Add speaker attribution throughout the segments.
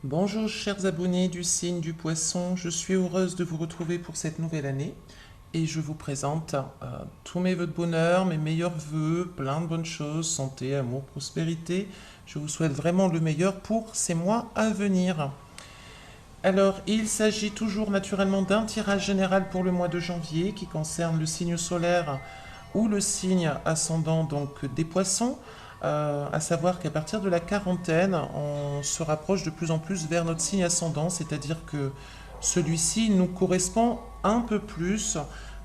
Speaker 1: Bonjour chers abonnés du signe du poisson, je suis heureuse de vous retrouver pour cette nouvelle année et je vous présente tous mes vœux de bonheur, mes meilleurs vœux, plein de bonnes choses, santé, amour, prospérité. Je vous souhaite vraiment le meilleur pour ces mois à venir. Alors, il s'agit toujours naturellement d'un tirage général pour le mois de janvier qui concerne le signe solaire ou le signe ascendant donc des poissons. À savoir qu'à partir de la quarantaine, on se rapproche de plus en plus vers notre signe ascendant, c'est-à-dire que celui-ci nous correspond un peu plus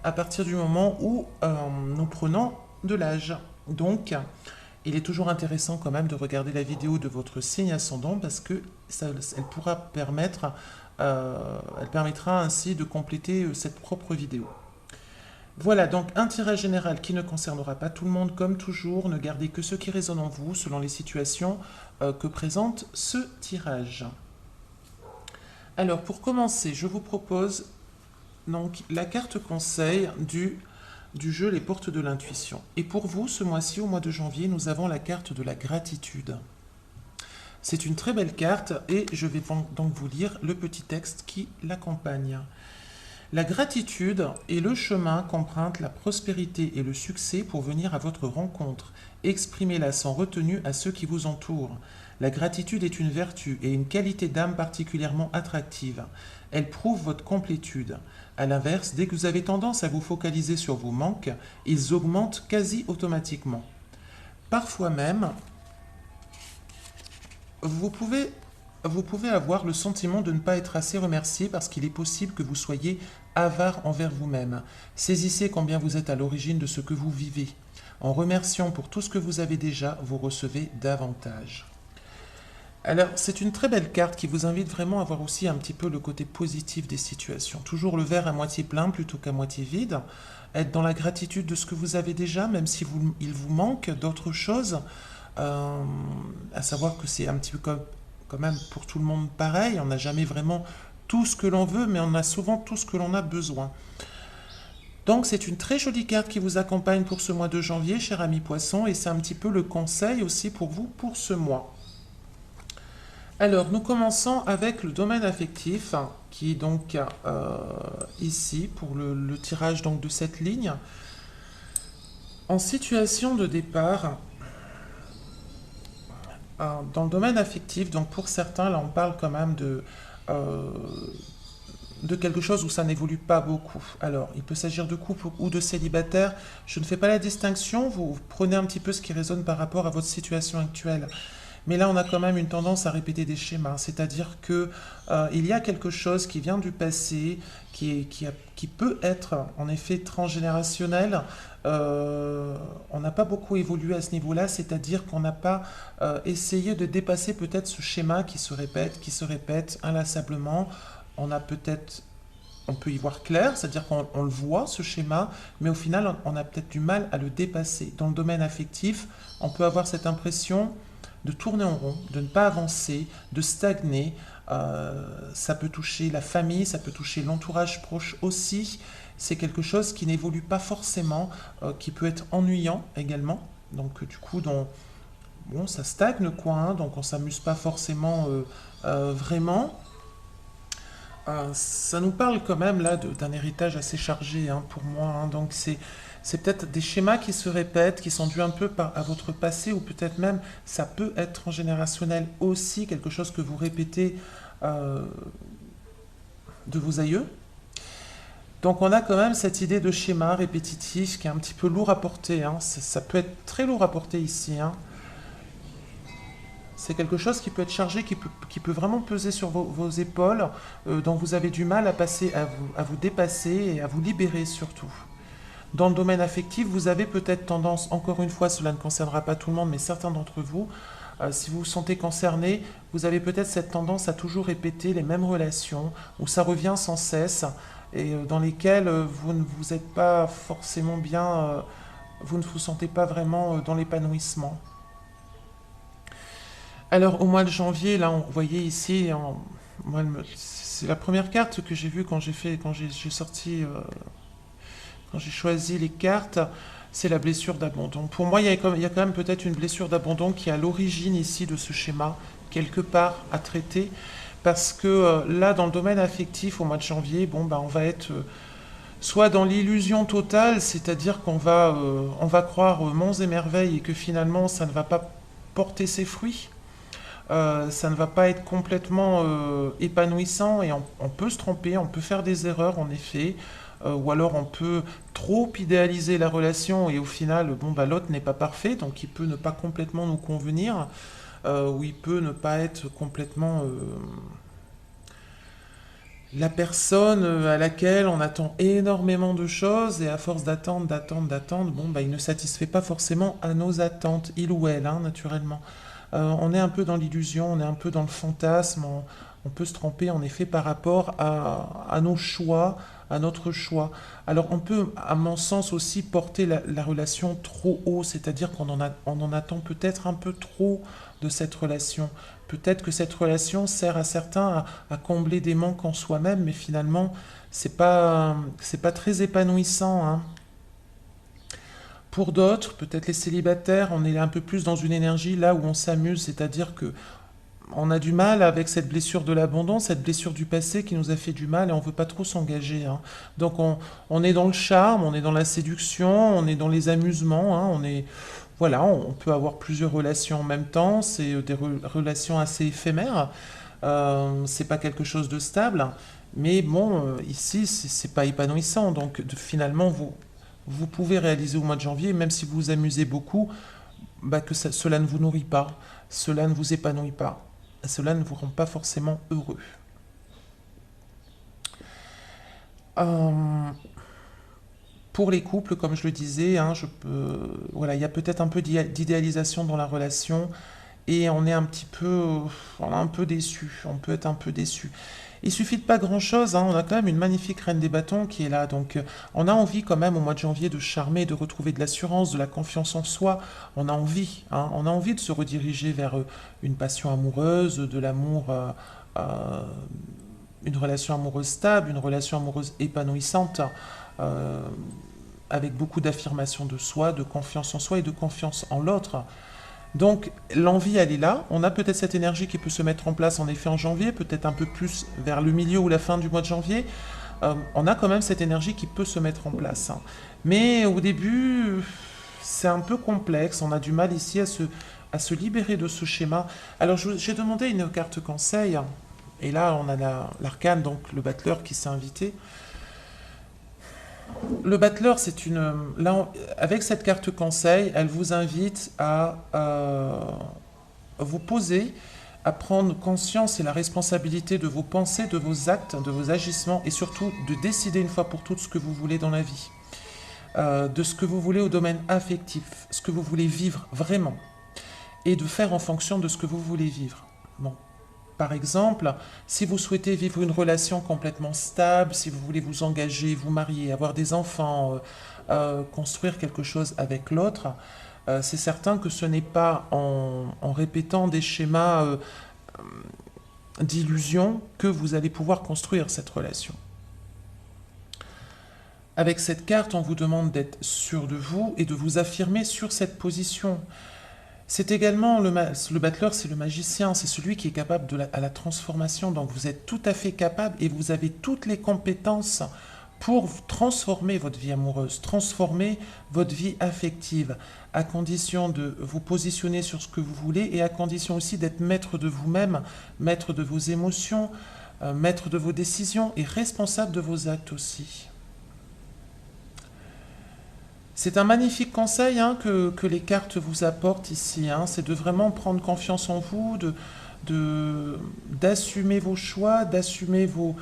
Speaker 1: à partir du moment où nous prenons de l'âge. Donc, il est toujours intéressant quand même de regarder la vidéo de votre signe ascendant parce que elle permettra ainsi de compléter cette propre vidéo. Voilà donc un tirage général qui ne concernera pas tout le monde comme toujours. Ne gardez que ce qui résonne en vous selon les situations que présente ce tirage. Alors pour commencer, je vous propose donc la carte conseil du jeu Les Portes de l'Intuition. Et pour vous, ce mois-ci, au mois de janvier, nous avons la carte de la gratitude. C'est une très belle carte et je vais donc vous lire le petit texte qui l'accompagne. La gratitude est le chemin qu'empruntent la prospérité et le succès pour venir à votre rencontre. Exprimez-la sans retenue à ceux qui vous entourent. La gratitude est une vertu et une qualité d'âme particulièrement attractive. Elle prouve votre complétude. A l'inverse, dès que vous avez tendance à vous focaliser sur vos manques, ils augmentent quasi automatiquement. Parfois même, vous pouvez avoir le sentiment de ne pas être assez remercié parce qu'il est possible que vous soyez avare envers vous-même. Saisissez combien vous êtes à l'origine de ce que vous vivez. En remerciant pour tout ce que vous avez déjà, vous recevez davantage. Alors, c'est une très belle carte qui vous invite vraiment à voir aussi un petit peu le côté positif des situations. Toujours le verre à moitié plein plutôt qu'à moitié vide. Être dans la gratitude de ce que vous avez déjà, même si il vous manque d'autres choses. À savoir que c'est un petit peu comme quand même pour tout le monde pareil, on n'a jamais vraiment tout ce que l'on veut, mais on a souvent tout ce que l'on a besoin. Donc c'est une très jolie carte qui vous accompagne pour ce mois de janvier, cher ami poisson, et c'est un petit peu le conseil aussi pour vous pour ce mois. Alors nous commençons avec le domaine affectif, qui est donc ici pour le tirage donc, de cette ligne. En situation de départ, dans le domaine affectif, donc pour certains, là on parle quand même de quelque chose où ça n'évolue pas beaucoup. Alors, il peut s'agir de couple ou de célibataire. Je ne fais pas la distinction, vous prenez un petit peu ce qui résonne par rapport à votre situation actuelle. Mais là, on a quand même une tendance à répéter des schémas, c'est-à-dire que il y a quelque chose qui vient du passé, qui peut être en effet transgénérationnel. On n'a pas beaucoup évolué à ce niveau-là, c'est-à-dire qu'on n'a pas essayé de dépasser peut-être ce schéma qui se répète inlassablement. On peut y voir clair, c'est-à-dire qu'on le voit, ce schéma, mais au final, on a peut-être du mal à le dépasser. Dans le domaine affectif, on peut avoir cette impression de tourner en rond, de ne pas avancer, de stagner. Ça peut toucher la famille, ça peut toucher l'entourage proche aussi. C'est quelque chose qui n'évolue pas forcément, qui peut être ennuyant également. Donc du coup, bon, ça stagne quoi, hein, donc on ne s'amuse pas forcément vraiment. Ça nous parle quand même là d'un héritage assez chargé hein, pour moi. Hein, donc c'est peut-être des schémas qui se répètent, qui sont dus un peu à votre passé, ou peut-être même ça peut être transgénérationnel aussi, quelque chose que vous répétez de vos aïeux. Donc on a quand même cette idée de schéma répétitif qui est un petit peu lourd à porter. Hein. Ça peut être très lourd à porter ici. Hein. C'est quelque chose qui peut être chargé, qui peut vraiment peser sur vos épaules, dont vous avez du mal à passer, à vous dépasser et à vous libérer surtout. Dans le domaine affectif, vous avez peut-être tendance, encore une fois, cela ne concernera pas tout le monde, mais certains d'entre vous, si vous vous sentez concerné, vous avez peut-être cette tendance à toujours répéter les mêmes relations, où ça revient sans cesse, et dans lesquelles vous ne vous êtes pas forcément bien, vous ne vous sentez pas vraiment dans l'épanouissement. Alors, au mois de janvier, là, vous voyez ici, c'est la première carte que j'ai vue quand quand j'ai choisi les cartes, c'est la blessure d'abandon. Pour moi, il y a quand même peut-être une blessure d'abandon qui est à l'origine ici de ce schéma, quelque part à traiter. parce que là, dans le domaine affectif, au mois de janvier, bon, bah, on va être soit dans l'illusion totale, c'est-à-dire on va croire monts et merveilles et que finalement, ça ne va pas porter ses fruits. Ça ne va pas être complètement épanouissant et on peut se tromper, on peut faire des erreurs en effet, ou alors on peut trop idéaliser la relation et au final, bon, bah, l'autre n'est pas parfait, donc il peut ne pas complètement nous convenir, ou il peut ne pas être complètement la personne à laquelle on attend énormément de choses et à force d'attendre, bon, bah, il ne satisfait pas forcément à nos attentes, il ou elle, hein, naturellement. On est un peu dans l'illusion, on est un peu dans le fantasme, on peut se tromper en effet par rapport à nos choix, à notre choix. Alors on peut, à mon sens, aussi porter la relation trop haut, c'est-à-dire on en attend peut-être un peu trop de cette relation. Peut-être que cette relation sert à certains à combler des manques en soi-même, mais finalement, c'est pas très épanouissant, hein. Pour d'autres, peut-être les célibataires, on est un peu plus dans une énergie là où on s'amuse, c'est-à-dire que on a du mal avec cette blessure de l'abandon, cette blessure du passé qui nous a fait du mal et on veut pas trop s'engager, hein. Donc on est dans le charme, on est dans la séduction, on est dans les amusements, hein. Voilà, on peut avoir plusieurs relations en même temps, c'est des relations assez éphémères, c'est pas quelque chose de stable, mais bon, ici c'est pas épanouissant, donc finalement vous pouvez réaliser au mois de janvier, même si vous vous amusez beaucoup, bah, que cela ne vous nourrit pas, cela ne vous épanouit pas, cela ne vous rend pas forcément heureux. Euh, pour les couples, comme je le disais, hein, voilà, il y a peut-être un peu d'idéalisation dans la relation et on est un peu déçu, on peut être un peu déçu. Il suffit de pas grand-chose, hein, on a quand même une magnifique reine des bâtons qui est là, donc on a envie quand même au mois de janvier de charmer, de retrouver de l'assurance, de la confiance en soi, on a envie, hein, on a envie de se rediriger vers une passion amoureuse, de l'amour, euh, une relation amoureuse stable, une relation amoureuse épanouissante, euh, avec beaucoup d'affirmation de soi, de confiance en soi et de confiance en l'autre. Donc l'envie, elle est là. On a peut-être cette énergie qui peut se mettre en place en effet en janvier, peut-être un peu plus vers le milieu ou la fin du mois de janvier. On a quand même cette énergie qui peut se mettre en place, hein. Mais au début, c'est un peu complexe. On a du mal ici à se libérer de ce schéma. Alors j'ai demandé une carte conseil. Et là, on a l'arcane, donc le battleur qui s'est invité. Le battleur, c'est une. Là, avec cette carte conseil, elle vous invite à vous poser, à prendre conscience et la responsabilité de vos pensées, de vos actes, de vos agissements et surtout de décider une fois pour toutes ce que vous voulez dans la vie. De ce que vous voulez au domaine affectif, ce que vous voulez vivre vraiment et de faire en fonction de ce que vous voulez vivre. Bon. Par exemple, si vous souhaitez vivre une relation complètement stable, si vous voulez vous engager, vous marier, avoir des enfants, construire quelque chose avec l'autre, c'est certain que ce n'est pas en répétant des schémas d'illusion que vous allez pouvoir construire cette relation. Avec cette carte, on vous demande d'être sûr de vous et de vous affirmer sur cette position. C'est également le battleur, c'est le magicien, c'est celui qui est capable à la transformation. Donc vous êtes tout à fait capable et vous avez toutes les compétences pour transformer votre vie amoureuse, transformer votre vie affective, à condition de vous positionner sur ce que vous voulez et à condition aussi d'être maître de vous-même, maître de vos émotions, maître de vos décisions et responsable de vos actes aussi. C'est un magnifique conseil, hein, que les cartes vous apportent ici, hein. C'est de vraiment prendre confiance en vous, d'assumer vos choix, d'assumer vos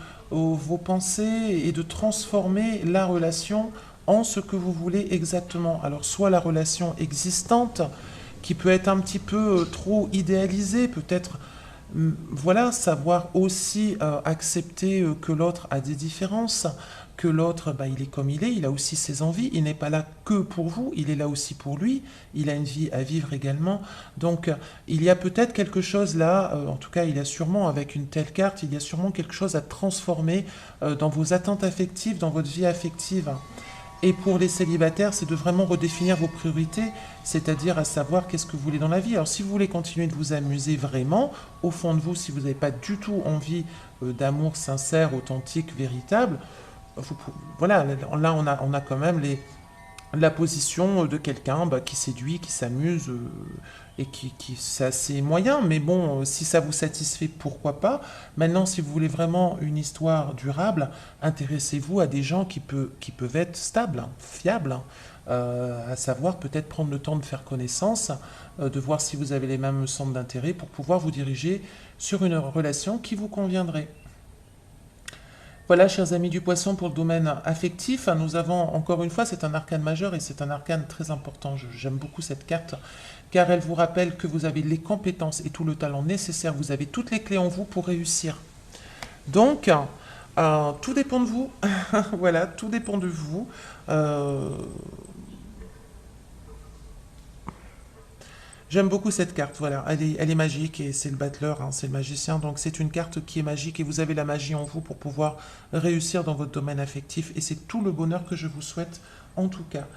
Speaker 1: pensées et de transformer la relation en ce que vous voulez exactement. Alors soit la relation existante, qui peut être un petit peu trop idéalisée, peut-être voilà, savoir aussi accepter que l'autre a des différences, que l'autre, bah, il est comme il a aussi ses envies, il n'est pas là que pour vous, il est là aussi pour lui, il a une vie à vivre également. Donc il y a peut-être quelque chose là, en tout cas il y a sûrement avec une telle carte, il y a sûrement quelque chose à transformer dans vos attentes affectives, dans votre vie affective. Et pour les célibataires, c'est de vraiment redéfinir vos priorités, c'est-à-dire à savoir qu'est-ce que vous voulez dans la vie. Alors si vous voulez continuer de vous amuser vraiment, au fond de vous, si vous n'avez pas du tout envie d'amour sincère, authentique, véritable, voilà, là on a quand même la position de quelqu'un qui séduit, qui s'amuse et qui c'est assez moyen, mais bon, si ça vous satisfait, pourquoi pas. Maintenant, si vous voulez vraiment une histoire durable, intéressez-vous à des gens qui peuvent être stables, hein, fiables, hein, à savoir peut-être prendre le temps de faire connaissance, de voir si vous avez les mêmes centres d'intérêt pour pouvoir vous diriger sur une relation qui vous conviendrait. Voilà, chers amis du poisson, pour le domaine affectif, nous avons, encore une fois, c'est un arcane majeur et c'est un arcane très important. J'aime beaucoup cette carte, car elle vous rappelle que vous avez les compétences et tout le talent nécessaire, vous avez toutes les clés en vous pour réussir. Donc, tout dépend de vous. Voilà, tout dépend de vous. Euh, J'aime beaucoup cette carte, voilà, elle est magique et c'est le battleur, hein, c'est le magicien, donc c'est une carte qui est magique et vous avez la magie en vous pour pouvoir réussir dans votre domaine affectif et c'est tout le bonheur que je vous souhaite en tout cas.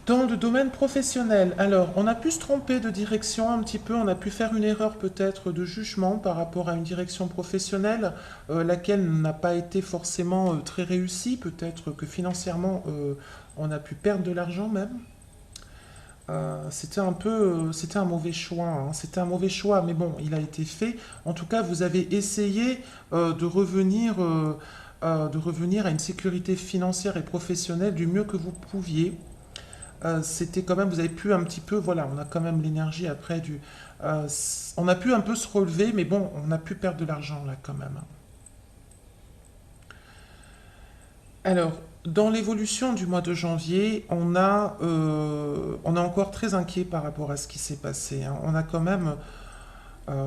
Speaker 1: Dans le domaine professionnel, alors on a pu se tromper de direction un petit peu, on a pu faire une erreur peut-être de jugement par rapport à une direction professionnelle, laquelle n'a pas été forcément très réussie, peut-être que financièrement on a pu perdre de l'argent même. C'était un mauvais choix, hein. C'était un mauvais choix, mais bon, il a été fait. En tout cas, vous avez essayé de revenir à une sécurité financière et professionnelle du mieux que vous pouviez. C'était quand même, vous avez pu un petit peu, voilà, on a quand même l'énergie après on a pu un peu se relever, mais bon, on a pu perdre de l'argent là quand même. Alors, dans l'évolution du mois de janvier, on est encore très inquiet par rapport à ce qui s'est passé, hein. On a quand même,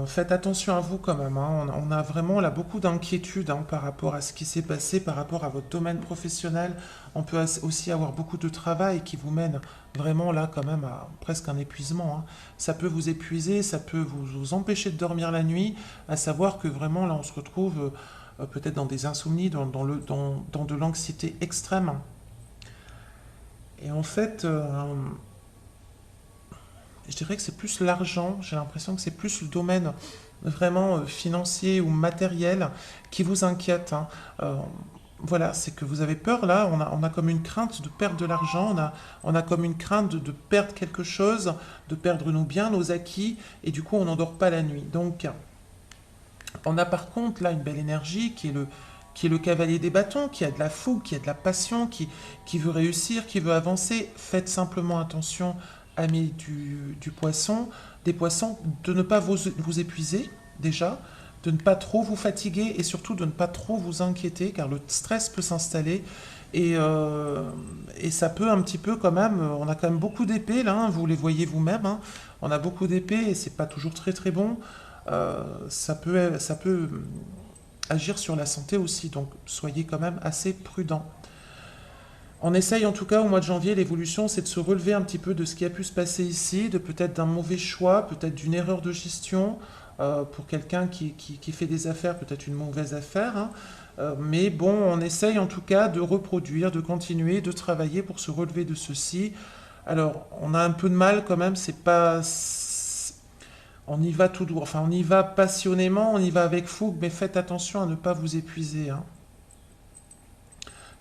Speaker 1: faites attention à vous quand même, hein. On a vraiment là beaucoup d'inquiétudes, hein, par rapport à ce qui s'est passé, par rapport à votre domaine professionnel. On peut aussi avoir beaucoup de travail qui vous mène vraiment là quand même à presque un épuisement, hein. Ça peut vous épuiser, ça peut vous empêcher de dormir la nuit, à savoir que vraiment là on se retrouve peut-être dans des insomnies, dans de l'anxiété extrême. Et en fait, je dirais que c'est plus l'argent, j'ai l'impression que c'est plus le domaine vraiment financier ou matériel qui vous inquiète, hein. Euh, voilà, c'est que vous avez peur là, on a comme une crainte de perdre de l'argent, on a comme une crainte de perdre quelque chose, de perdre nos biens, nos acquis, et du coup on n'endort pas la nuit. Donc on a par contre là une belle énergie qui est le cavalier des bâtons, qui a de la fougue, qui a de la passion, qui veut réussir, qui veut avancer. Faites simplement attention, amis du poisson, des poissons, de ne pas vous épuiser déjà, de ne pas trop vous fatiguer et surtout de ne pas trop vous inquiéter car le stress peut s'installer et ça peut un petit peu quand même, on a quand même beaucoup d'épées là, hein, vous les voyez vous-même, hein, on a beaucoup d'épées et c'est pas toujours très très bon. Ça peut agir sur la santé aussi, donc soyez quand même assez prudent. On essaye en tout cas au mois de janvier, l'évolution c'est de se relever un petit peu de ce qui a pu se passer ici, de peut-être d'un mauvais choix, peut-être d'une erreur de gestion, pour quelqu'un qui fait des affaires, peut-être une mauvaise affaire, hein. Mais bon, on essaye en tout cas de reproduire, de continuer, de travailler pour se relever de ceci. Alors, on a un peu de mal quand même, c'est pas on y va tout droit, enfin on y va passionnément, on y va avec fougue, mais faites attention à ne pas vous épuiser, hein.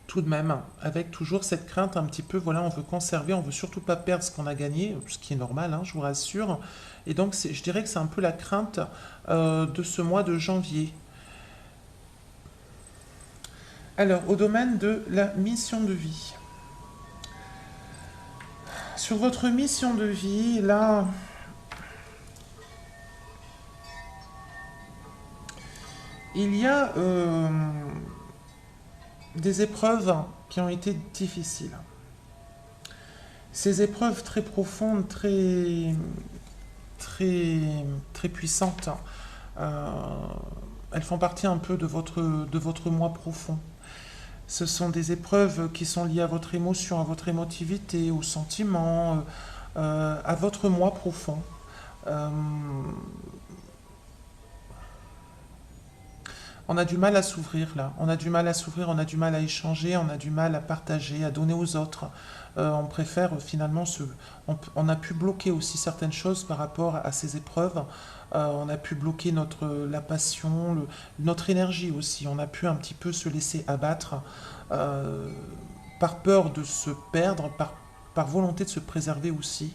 Speaker 1: Tout de même, avec toujours cette crainte un petit peu, voilà, on veut conserver, on veut surtout pas perdre ce qu'on a gagné, ce qui est normal, hein, je vous rassure. Et donc je dirais que c'est un peu la crainte de ce mois de janvier. Alors, au domaine de la mission de vie. Sur votre mission de vie, là, il y a des épreuves qui ont été difficiles. Ces épreuves très profondes, très, très puissantes, euh, elles font partie un peu de votre moi profond. Ce sont des épreuves qui sont liées à votre émotion, à votre émotivité, aux sentiments, à votre moi profond. Euh, On a du mal à s'ouvrir là, on a du mal à s'ouvrir, on a du mal à échanger, on a du mal à partager, à donner aux autres. On préfère finalement on a pu bloquer aussi certaines choses par rapport à ces épreuves. On a pu bloquer la passion, notre énergie aussi. On a pu un petit peu se laisser abattre euh, par peur de se perdre, par volonté de se préserver aussi,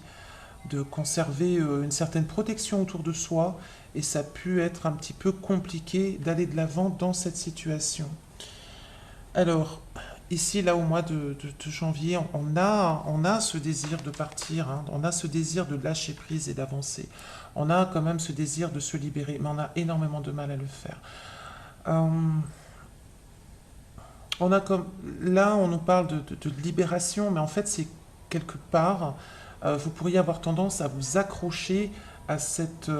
Speaker 1: de conserver une certaine protection autour de soi. Et ça a pu être un petit peu compliqué d'aller de l'avant dans cette situation. Alors, ici, là, au mois de janvier, on a ce désir de partir, hein, on a ce désir de lâcher prise et d'avancer. On a quand même ce désir de se libérer, mais on a énormément de mal à le faire. Euh, on a comme, là, on nous parle de libération, mais en fait, c'est quelque part, vous pourriez avoir tendance à vous accrocher à cette...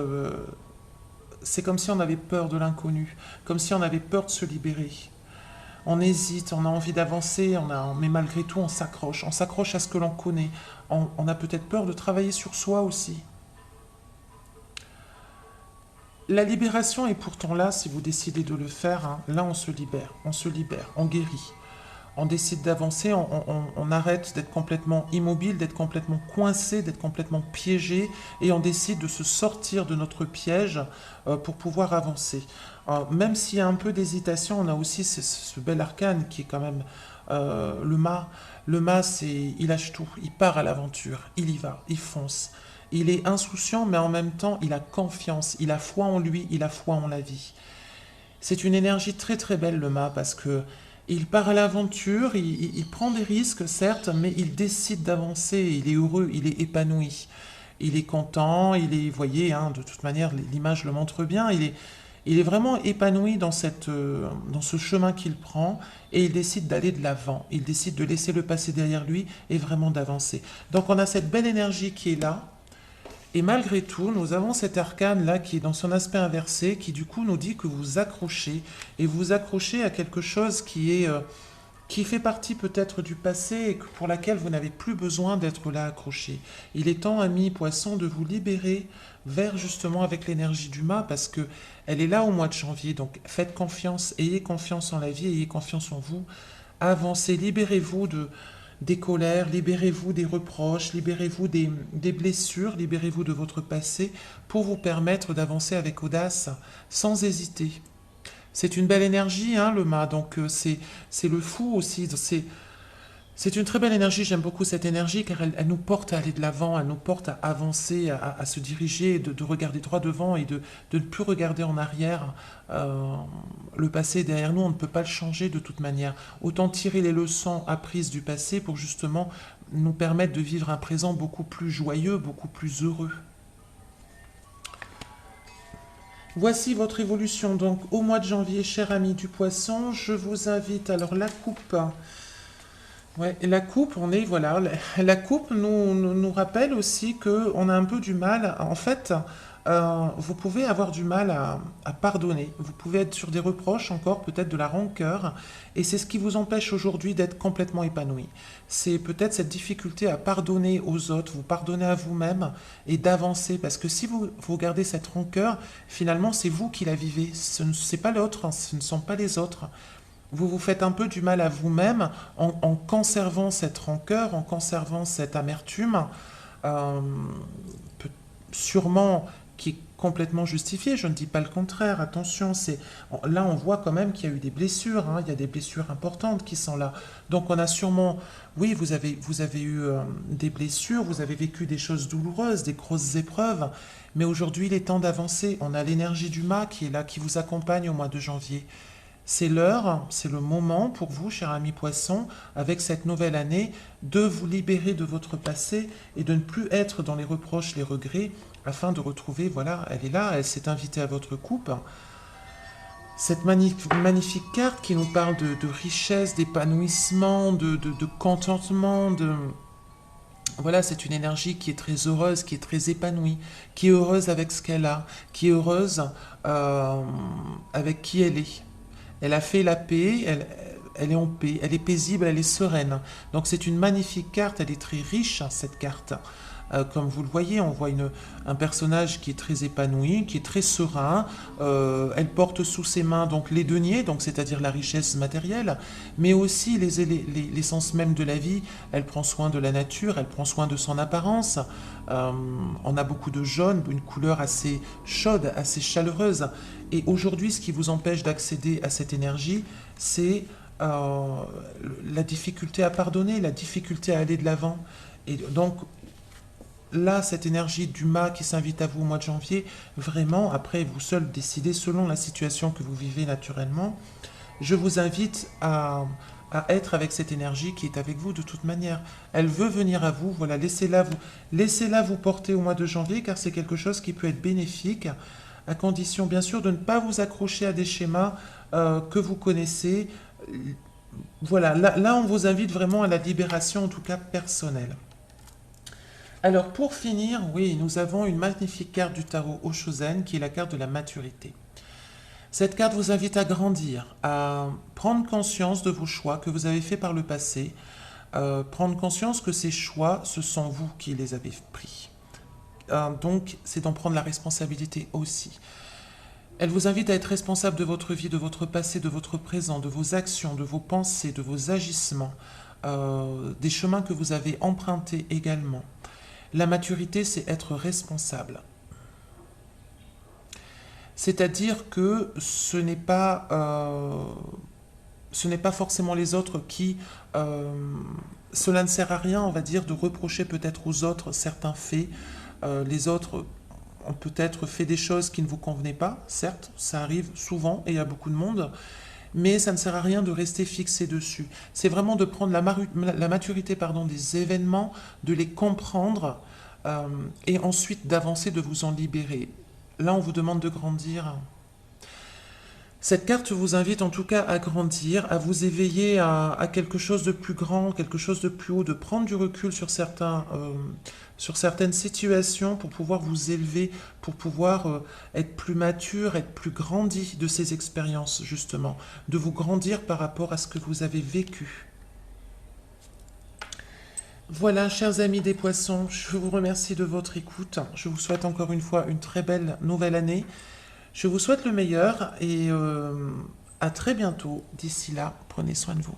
Speaker 1: c'est comme si on avait peur de l'inconnu, comme si on avait peur de se libérer. On hésite, on a envie d'avancer, mais malgré tout, on s'accroche à ce que l'on connaît. On a peut-être peur de travailler sur soi aussi. La libération est pourtant là, si vous décidez de le faire, hein. Là, on se libère, on guérit. On décide d'avancer, on arrête d'être complètement immobile, d'être complètement coincé, d'être complètement piégé, et on décide de se sortir de notre piège pour pouvoir avancer. Même s'il y a un peu d'hésitation, on a aussi ce bel arcane qui est quand même le mât. Le mât, il lâche tout, il part à l'aventure, il y va, il fonce. Il est insouciant, mais en même temps, il a confiance, il a foi en lui, il a foi en la vie. C'est une énergie très très belle, le mât, parce que il part à l'aventure, il prend des risques, certes, mais il décide d'avancer, il est heureux, il est épanoui. Il est content, vous voyez, hein, de toute manière, l'image le montre bien, il est vraiment épanoui dans ce chemin qu'il prend, et il décide d'aller de l'avant, il décide de laisser le passé derrière lui et vraiment d'avancer. Donc on a cette belle énergie qui est là, et malgré tout, nous avons cet arcane-là qui est dans son aspect inversé, qui du coup nous dit que vous accrochez, et vous accrochez à quelque chose qui fait partie peut-être du passé et pour laquelle vous n'avez plus besoin d'être là accroché. Il est temps, amis poissons, de vous libérer vers justement avec l'énergie du mât, parce que elle est là au mois de janvier, donc faites confiance, ayez confiance en la vie, ayez confiance en vous, avancez, libérez-vous des colères, libérez-vous des reproches, libérez-vous des blessures, libérez-vous de votre passé pour vous permettre d'avancer avec audace, sans hésiter. C'est une belle énergie, hein, le mât, donc c'est le fou aussi. C'est une très belle énergie, j'aime beaucoup cette énergie car elle nous porte à aller de l'avant, elle nous porte à avancer, à se diriger, de regarder droit devant et de ne plus regarder en arrière. Le passé est derrière nous, on ne peut pas le changer de toute manière. Autant tirer les leçons apprises du passé pour justement nous permettre de vivre un présent beaucoup plus joyeux, beaucoup plus heureux. Voici votre évolution donc au mois de janvier, cher ami du poisson. Je vous invite, alors la coupe. Ouais, et la coupe, voilà, la coupe nous rappelle aussi que on a un peu du mal, en fait, vous pouvez avoir du mal à pardonner, vous pouvez être sur des reproches encore, peut-être de la rancœur, et c'est ce qui vous empêche aujourd'hui d'être complètement épanoui. C'est peut-être cette difficulté à pardonner aux autres, vous pardonner à vous-même et d'avancer, parce que si vous gardez cette rancœur, finalement c'est vous qui la vivez, ce n'est pas l'autre, hein, ce ne sont pas les autres. Vous vous faites un peu du mal à vous-même en conservant cette rancœur, en conservant cette amertume, euh, sûrement qui est complètement justifiée, je ne dis pas le contraire, attention, là on voit quand même qu'il y a eu des blessures, hein, il y a des blessures importantes qui sont là. Donc on a sûrement, oui, vous avez eu des blessures, vous avez vécu des choses douloureuses, des grosses épreuves, mais aujourd'hui il est temps d'avancer, on a l'énergie du mât qui est là, qui vous accompagne au mois de janvier. C'est l'heure, c'est le moment pour vous, cher ami poisson, avec cette nouvelle année, de vous libérer de votre passé et de ne plus être dans les reproches, les regrets, afin de retrouver, voilà, elle est là, elle s'est invitée à votre coupe. Cette magnifique carte qui nous parle de richesse, d'épanouissement, de contentement, Voilà, c'est une énergie qui est très heureuse, qui est très épanouie, qui est heureuse avec ce qu'elle a, qui est heureuse avec qui elle est. Elle a fait la paix, elle est en paix, elle est paisible, elle est sereine. Donc c'est une magnifique carte, elle est très riche, cette carte. Comme vous le voyez, on voit un personnage qui est très épanoui, qui est très serein. Elle porte sous ses mains donc les deniers, donc c'est-à-dire la richesse matérielle, mais aussi l'essence même de la vie. Elle prend soin de la nature, elle prend soin de son apparence. On a beaucoup de jaune, une couleur assez chaude, assez chaleureuse. Et aujourd'hui, ce qui vous empêche d'accéder à cette énergie, c'est la difficulté à pardonner, la difficulté à aller de l'avant. Et donc, là, cette énergie du mât qui s'invite à vous au mois de janvier, vraiment, après, vous seul décidez selon la situation que vous vivez naturellement. Je vous invite à être avec cette énergie qui est avec vous de toute manière. Elle veut venir à vous, voilà, laissez-la vous porter au mois de janvier, car c'est quelque chose qui peut être bénéfique, à condition bien sûr de ne pas vous accrocher à des schémas que vous connaissez. Voilà, là on vous invite vraiment à la libération, en tout cas personnelle. Alors pour finir, oui, nous avons une magnifique carte du tarot Oshozen qui est la carte de la maturité. Cette carte vous invite à grandir, à prendre conscience de vos choix que vous avez faits par le passé, prendre conscience que ces choix, ce sont vous qui les avez pris. Donc, c'est d'en prendre la responsabilité aussi. Elle vous invite à être responsable de votre vie, de votre passé, de votre présent, de vos actions, de vos pensées, de vos agissements, des chemins que vous avez empruntés également. La maturité, c'est être responsable. C'est-à-dire que ce n'est pas forcément les autres qui... cela ne sert à rien, on va dire, de reprocher peut-être aux autres certains faits. Les autres ont peut-être fait des choses qui ne vous convenaient pas, certes, ça arrive souvent et il y a beaucoup de monde, mais ça ne sert à rien de rester fixé dessus. C'est vraiment de prendre la maturité des événements, de les comprendre et ensuite d'avancer, de vous en libérer. Là, on vous demande de grandir. Cette carte vous invite en tout cas à grandir, à vous éveiller à quelque chose de plus grand, quelque chose de plus haut, de prendre du recul sur certaines situations pour pouvoir vous élever, pour pouvoir être plus mature, être plus grandi de ces expériences, justement, de vous grandir par rapport à ce que vous avez vécu. Voilà, chers amis des poissons, je vous remercie de votre écoute. Je vous souhaite encore une fois une très belle nouvelle année. Je vous souhaite le meilleur et à très bientôt. D'ici là, prenez soin de vous.